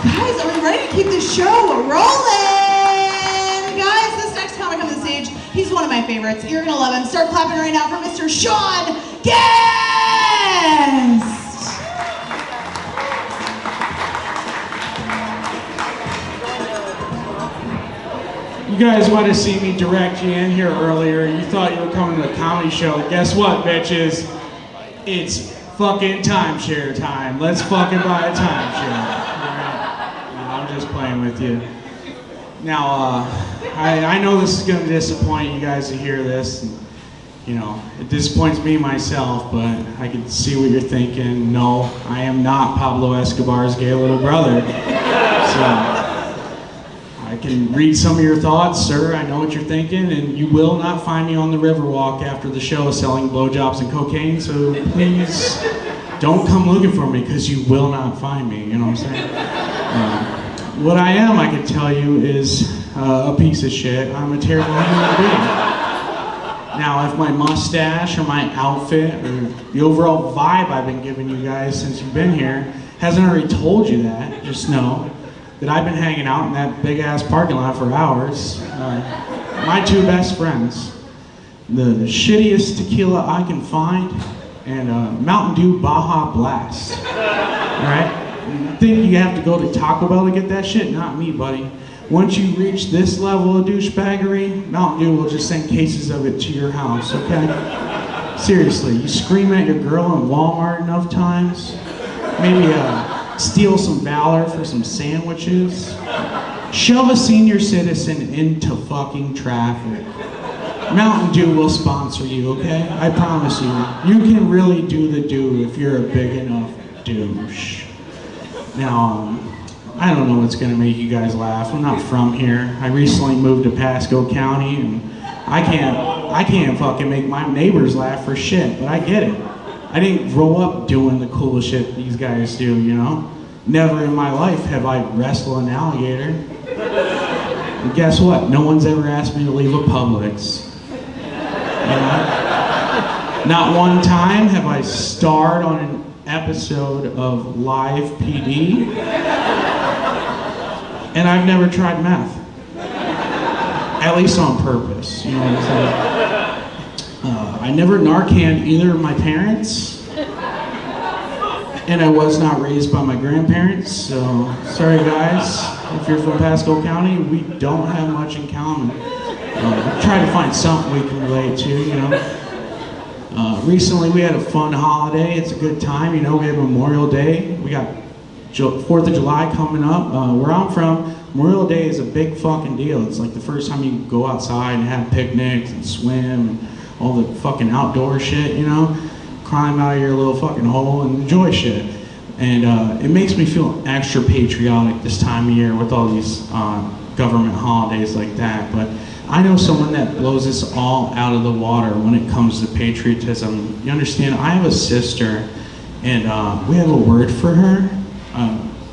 Guys, are we ready to keep this show rolling? Guys, this next comic on the stage, he's one of my favorites. You're gonna love him. Start clapping right now for Mr. Sean Guest! You guys might have seen me direct you in here earlier. You thought you were coming to a comedy show. Guess what, bitches? It's fucking timeshare time. Let's fucking buy a timeshare. I'm just playing with you. Now, I know this is going to disappoint you guys to hear this. And, you know, it disappoints me myself, but I can see what you're thinking. No, I am not Pablo Escobar's gay little brother. So, I can read some of your thoughts, sir. I know what you're thinking, and you will not find me on the Riverwalk after the show selling blowjobs and cocaine, so please don't come looking for me, because you will not find me, you know what I'm saying? What I am, I can tell you, is a piece of shit. I'm a terrible human being. Now, if my mustache or my outfit or the overall vibe I've been giving you guys since you've been here hasn't already told you that, just know that I've been hanging out in that big-ass parking lot for hours. My two best friends, the shittiest tequila I can find, and Mountain Dew Baja Blast. All right? You think you have to go to Taco Bell to get that shit? Not me, buddy. Once you reach this level of douchebaggery, Mountain Dew will just send cases of it to your house, okay? Seriously, you scream at your girl in Walmart enough times, maybe steal some Valor for some sandwiches, shove a senior citizen into fucking traffic. Mountain Dew will sponsor you, okay? I promise you. You can really do the do if you're a big enough douche. Now, I don't know what's gonna make you guys laugh. I'm not from here. I recently moved to Pasco County, and I can't fucking make my neighbors laugh for shit, but I get it. I didn't grow up doing the coolest shit these guys do, you know? Never in my life have I wrestled an alligator. And guess what? No one's ever asked me to leave a Publix. You know? Not one time have I starred on an episode of Live PD. And I've never tried meth. At least on purpose, you know what I'm saying? I never Narcaned either of my parents. And I was not raised by my grandparents, so sorry guys, if you're from Pasco County, we don't have much in common. Try to find something we can relate to, you know. Recently we had a fun holiday, it's a good time, you know, we had Memorial Day, we got 4th of July coming up. Where I'm from, Memorial Day is a big fucking deal. It's like the first time you can go outside and have picnics and swim and all the fucking outdoor shit, you know? Climb out of your little fucking hole and enjoy shit. And it makes me feel extra patriotic this time of year with all these government holidays like that. But I know someone that blows us all out of the water when it comes to patriotism. You understand? I have a sister, and we have a word for her.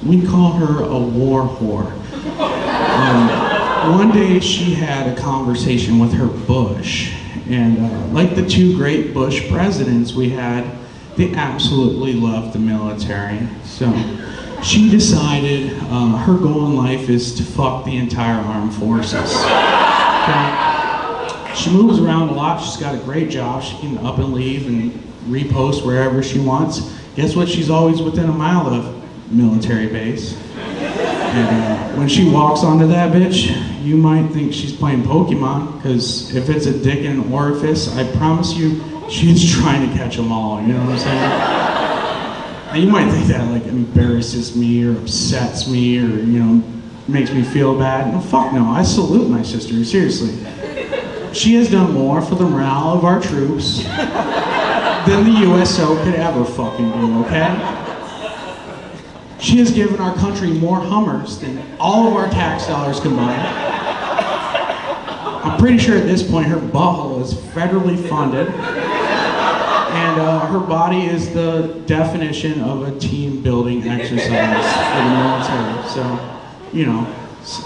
We call her a war whore. One day she had a conversation with her Bush. And like the two great Bush presidents we had, they absolutely loved the military. So she decided her goal in life is to fuck the entire armed forces. Okay? She moves around a lot. She's got a great job. She can up and leave and repost wherever she wants. Guess what? She's always within a mile of military base. And when she walks onto that bitch, you might think she's playing Pokemon, because if it's a dick in an orifice, I promise you, she's trying to catch them all, you know what I'm saying? And you might think that like embarrasses me or upsets me or, you know, makes me feel bad. No, fuck no, I salute my sister, seriously. She has done more for the morale of our troops than the USO could ever fucking do, okay? She has given our country more Hummers than all of our tax dollars combined. I'm pretty sure at this point her butthole is federally funded. And her body is the definition of a team building exercise for the military. So, you know,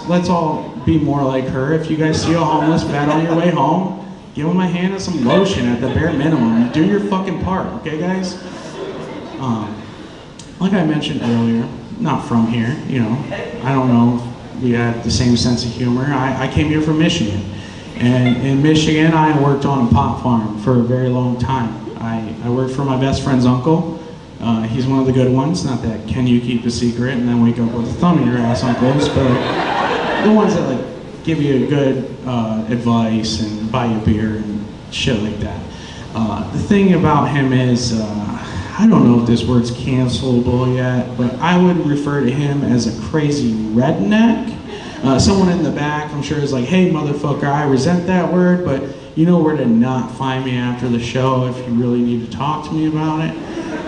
let's all be more like her. If you guys see a homeless vet on your way home, give him a hand and some lotion at the bare minimum. Do your fucking part, okay guys? Like I mentioned earlier, not from here, you know. I don't know if we had the same sense of humor. I came here from Michigan. And in Michigan, I worked on a pot farm for a very long time. I worked for my best friend's uncle. He's one of the good ones, not that can you keep a secret and then wake up with a thumb in your ass uncles, but the ones that like give you good advice and buy you beer and shit like that. The thing about him is, I don't know if this word's cancelable yet, but I would refer to him as a crazy redneck. Someone in the back, I'm sure, is like, hey, motherfucker, I resent that word, but you know where to not find me after the show if you really need to talk to me about it.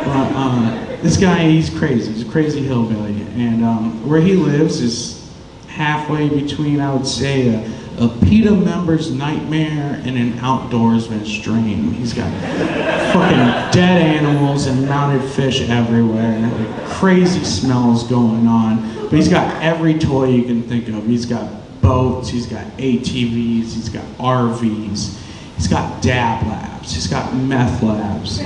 But this guy, he's crazy. He's a crazy hillbilly. And where he lives is halfway between, I would say, a PETA member's nightmare and an outdoorsman's dream. He's got fucking dead animals and mounted fish everywhere. Like, crazy smells going on. But he's got every toy you can think of. He's got boats, he's got ATVs, he's got RVs, he's got dab labs, he's got meth labs,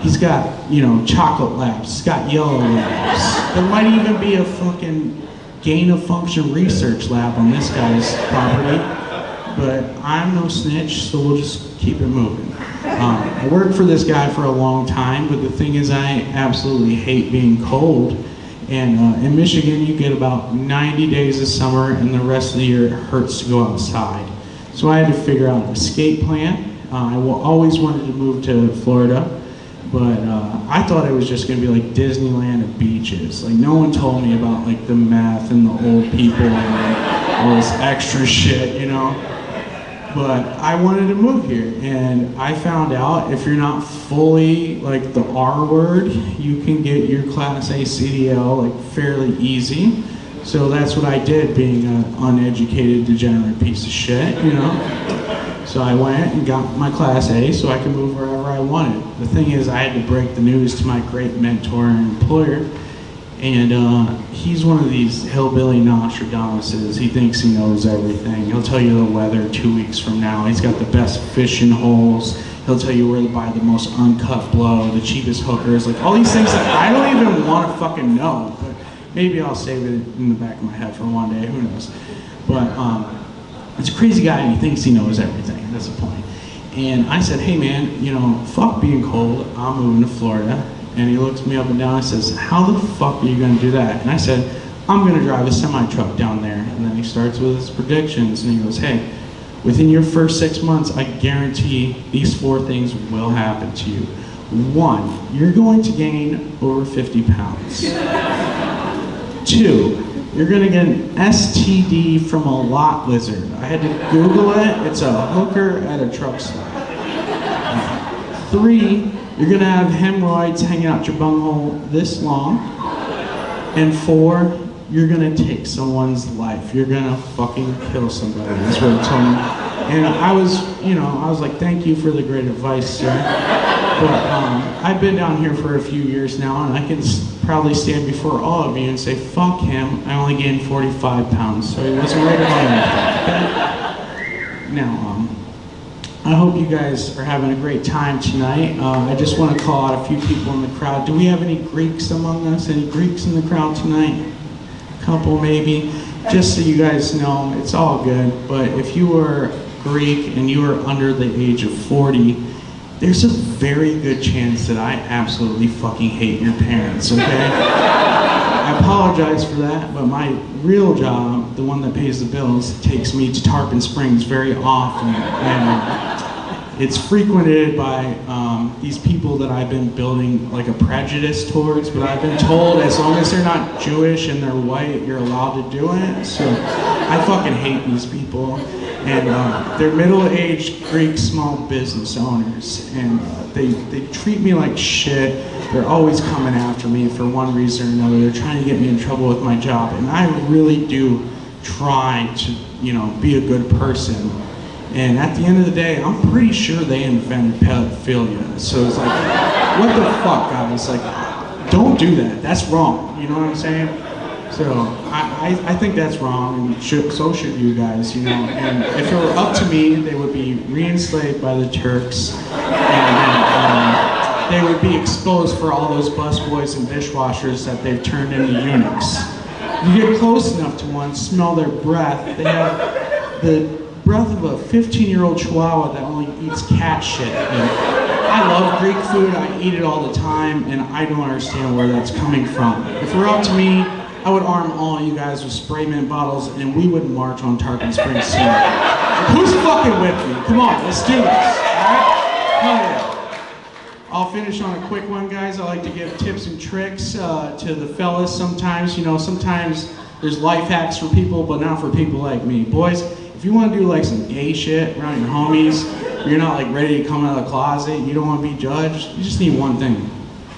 he's got, you know, chocolate labs, he's got yellow labs. There might even be a fucking gain of function research lab on this guy's property, but I'm no snitch, so we'll just keep it moving. I worked for this guy for a long time, but the thing is, I absolutely hate being cold. And in Michigan, you get about 90 days of summer, and the rest of the year it hurts to go outside. So I had to figure out an escape plan. I always wanted to move to Florida, but I thought it was just going to be like Disneyland of beaches. Like, no one told me about like the meth and the old people and like, all this extra shit, you know. But I wanted to move here, and I found out if you're not fully like the R word, you can get your Class A CDL like fairly easy. So that's what I did, being an uneducated, degenerate piece of shit, you know. So I went and got my Class A so I could move wherever I wanted. The thing is, I had to break the news to my great mentor and employer. And he's one of these hillbilly Nostradamuses. He thinks he knows everything. He'll tell you the weather 2 weeks from now. He's got the best fishing holes. He'll tell you where to buy the most uncut blow, the cheapest hookers, like all these things that I don't even want to fucking know. But maybe I'll save it in the back of my head for one day, who knows. But it's a crazy guy and he thinks he knows everything. That's the point. And I said, hey man, you know, fuck being cold. I'm moving to Florida. And he looks me up and down and says, how the fuck are you going to do that? And I said, I'm going to drive a semi-truck down there. And then he starts with his predictions and he goes, hey, within your first 6 months, I guarantee these 4 things will happen to you. 1, you're going to gain over 50 pounds. 2, you're going to get an STD from a lot lizard. I had to Google it. It's a hooker at a truck stop. 3, you're gonna have hemorrhoids hanging out your bunghole this long. And 4, you're gonna take someone's life. You're gonna fucking kill somebody. That's what it told me. And I was like, thank you for the great advice, sir. But I've been down here for a few years now, and I can proudly stand before all of you and say, fuck him, I only gained 45 pounds, so he wasn't right about anything. Okay? Now, I hope you guys are having a great time tonight. I just want to call out a few people in the crowd. Do we have any Greeks among us? Any Greeks in the crowd tonight? A couple maybe. Just so you guys know, it's all good. But if you are Greek and you are under the age of 40, there's a very good chance that I absolutely fucking hate your parents, okay? I apologize for that, but my real job, the one that pays the bills, takes me to Tarpon Springs very often. And it's frequented by these people that I've been building like a prejudice towards, but I've been told as long as they're not Jewish and they're white, you're allowed to do it. So I fucking hate these people. And they're middle-aged Greek small business owners, and they treat me like shit. They're always coming after me for one reason or another. They're trying to get me in trouble with my job, and I really do try to, you know, be a good person. And at the end of the day, I'm pretty sure they invented pedophilia. So it's like, what the fuck, guys? Like, don't do that. That's wrong. You know what I'm saying? So I think that's wrong, and so should you guys, you know. And if it were up to me, they would be re-enslaved by the Turks, and they would be exposed for all those busboys and dishwashers that they've turned into eunuchs. You get close enough to one, smell their breath. They have the breath of a 15-year-old chihuahua that only eats cat shit. And I love Greek food, I eat it all the time, and I don't understand where that's coming from. If it were up to me, I would arm all you guys with spray mint bottles and we would march on Tarpon Springs soon. Like, who's fucking with me? Come on, let's do this, alright? Hell yeah. I'll finish on a quick one, guys. I like to give tips and tricks to the fellas sometimes. You know, sometimes there's life hacks for people, but not for people like me. Boys, if you want to do like some gay shit around your homies, you're not like ready to come out of the closet, you don't want to be judged, you just need one thing.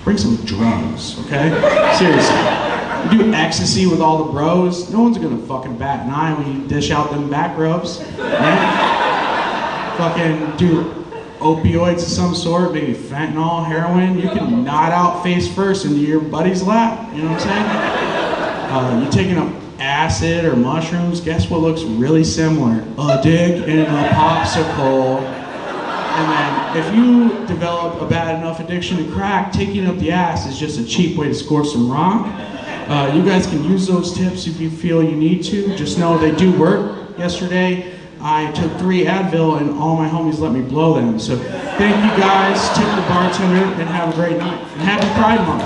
Bring some drugs, okay? Seriously. You do ecstasy with all the bros, no one's gonna fucking bat an eye when you dish out them back rubs, right? Fucking do opioids of some sort, maybe fentanyl, heroin, you can nod out face first into your buddy's lap, you know what I'm saying? You're taking up acid or mushrooms, guess what looks really similar? A dick and a popsicle. And then if you develop a bad enough addiction to crack, taking up the ass is just a cheap way to score some rock. You guys can use those tips if you feel you need to. Just know they do work. Yesterday, I took 3 Advil and all my homies let me blow them. So thank you guys, tip the bartender, and have a great night. And happy Pride Month.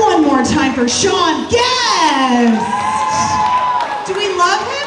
One more time for Sean Guest. Do we love him?